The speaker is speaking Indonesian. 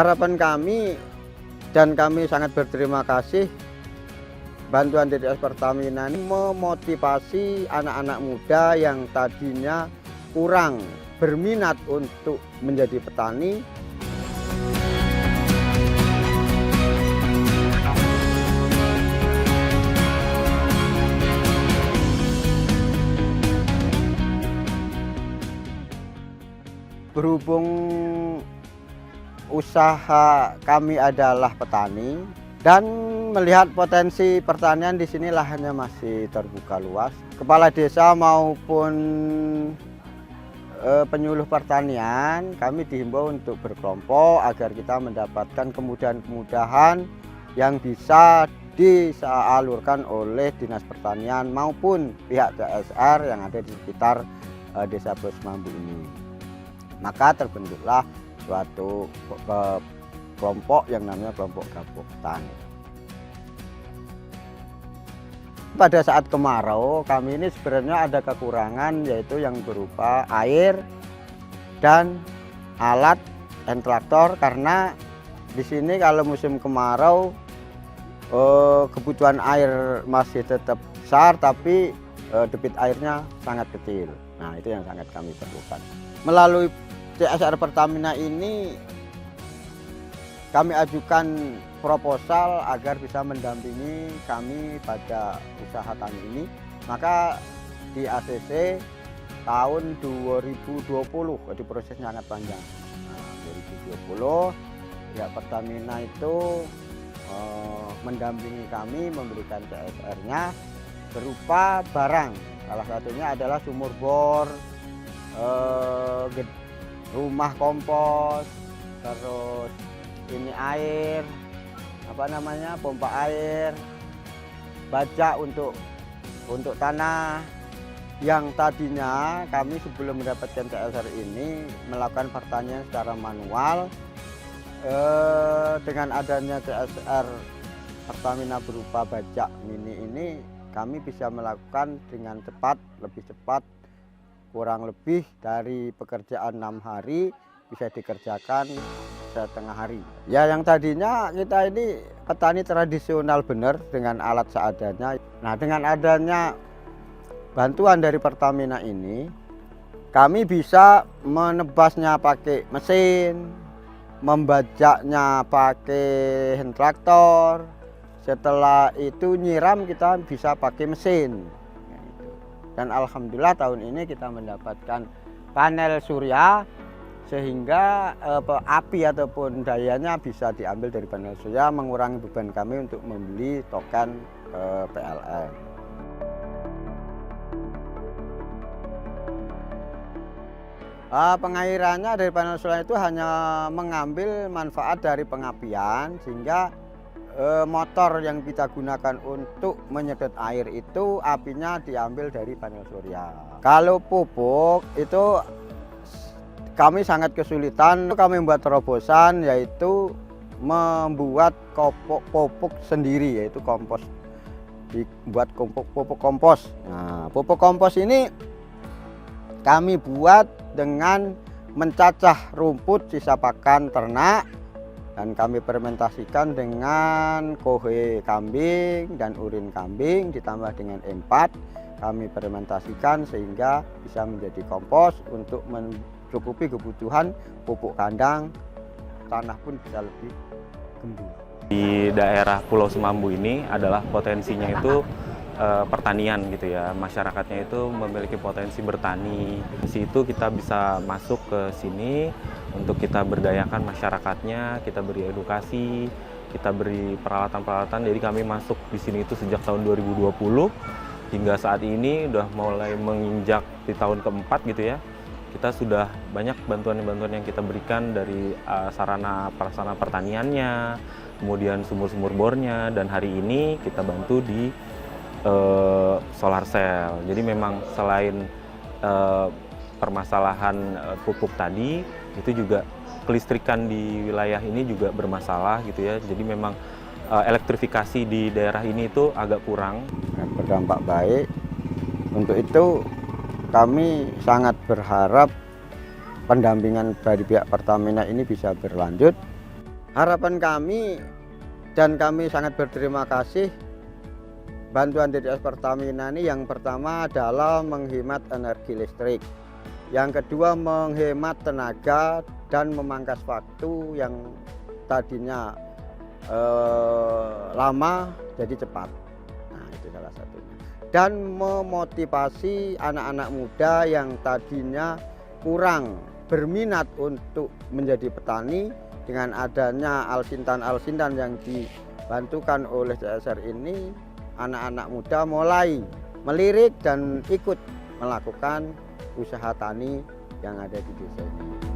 Harapan kami dan kami sangat berterima kasih bantuan DTS Pertamina ini memotivasi anak-anak muda yang tadinya kurang berminat untuk menjadi petani. Berhubung usaha kami adalah petani dan melihat potensi pertanian di sini lahannya masih terbuka luas, kepala desa maupun penyuluh pertanian kami dihimbau untuk berkelompok agar kita mendapatkan kemudahan-kemudahan yang bisa disalurkan oleh Dinas Pertanian maupun pihak CSR yang ada di sekitar Desa Bos Mambu ini. Maka terbentuklah suatu kelompok yang namanya kelompok gabung tani. Pada saat kemarau kami ini sebenarnya ada kekurangan, yaitu yang berupa air dan alat dan traktor, karena di sini kalau musim kemarau kebutuhan air masih tetap besar tapi debit airnya sangat kecil. Nah, itu yang sangat kami perlukan. Melalui CSR Pertamina ini kami ajukan proposal agar bisa mendampingi kami pada usaha tani ini. Maka di ACC tahun 2020, jadi prosesnya sangat panjang. Nah, 2020 ya Pertamina itu mendampingi kami, memberikan CSR-nya berupa barang. Salah satunya adalah sumur bor, rumah kompos, terus ini air, pompa air, baja untuk tanah. Yang tadinya kami sebelum mendapatkan CSR ini melakukan pertanian secara manual. Dengan adanya CSR Pertamina berupa bajak mini ini, kami bisa melakukan dengan cepat, lebih cepat, kurang lebih dari pekerjaan 6 hari bisa dikerjakan setengah hari. Ya, yang tadinya kita ini petani tradisional benar dengan alat seadanya. Nah, dengan adanya bantuan dari Pertamina ini, kami bisa menebasnya pakai mesin, membajaknya pakai hand traktor. Setelah itu nyiram kita bisa pakai mesin. Dan alhamdulillah tahun ini kita mendapatkan panel surya, sehingga api ataupun dayanya bisa diambil dari panel surya, mengurangi beban kami untuk membeli token PLN. Pengairannya dari panel surya itu hanya mengambil manfaat dari pengapian, sehingga motor yang kita gunakan untuk menyedot air itu apinya diambil dari panel surya. Kalau pupuk itu kami sangat kesulitan. Kami membuat terobosan, yaitu membuat pupuk sendiri, yaitu kompos. Dibuat pupuk kompos. Nah, pupuk kompos ini kami buat dengan mencacah rumput sisa pakan ternak, dan kami fermentasikan dengan kohe kambing dan urin kambing ditambah dengan E4. Kami fermentasikan sehingga bisa menjadi kompos untuk mencukupi kebutuhan pupuk kandang. Tanah pun bisa lebih gembur. Di daerah Pulau Semambu ini adalah potensinya itu pertanian gitu ya. Masyarakatnya itu memiliki potensi bertani. Di situ kita bisa masuk ke sini untuk kita berdayakan masyarakatnya, kita beri edukasi, kita beri peralatan-peralatan. Jadi kami masuk di sini itu sejak tahun 2020 hingga saat ini udah mulai menginjak di tahun keempat gitu ya. Kita sudah banyak bantuan-bantuan yang kita berikan dari sarana prasarana pertaniannya, kemudian sumur-sumur bornya, dan hari ini kita bantu di solar cell. Jadi memang selain permasalahan pupuk tadi, itu juga kelistrikan di wilayah ini juga bermasalah gitu ya. Jadi memang elektrifikasi di daerah ini itu agak kurang. Berdampak baik. Untuk itu kami sangat berharap pendampingan dari pihak Pertamina ini bisa berlanjut. Harapan kami dan kami sangat berterima kasih bantuan TDS Pertamina ini, yang pertama adalah menghemat energi listrik, yang kedua menghemat tenaga dan memangkas waktu yang tadinya lama jadi cepat. Nah, itu salah satunya. Dan memotivasi anak-anak muda yang tadinya kurang berminat untuk menjadi petani, dengan adanya alsintan-alsintan yang dibantukan oleh CSR ini, anak-anak muda mulai melirik dan ikut melakukan usaha tani yang ada di desa ini.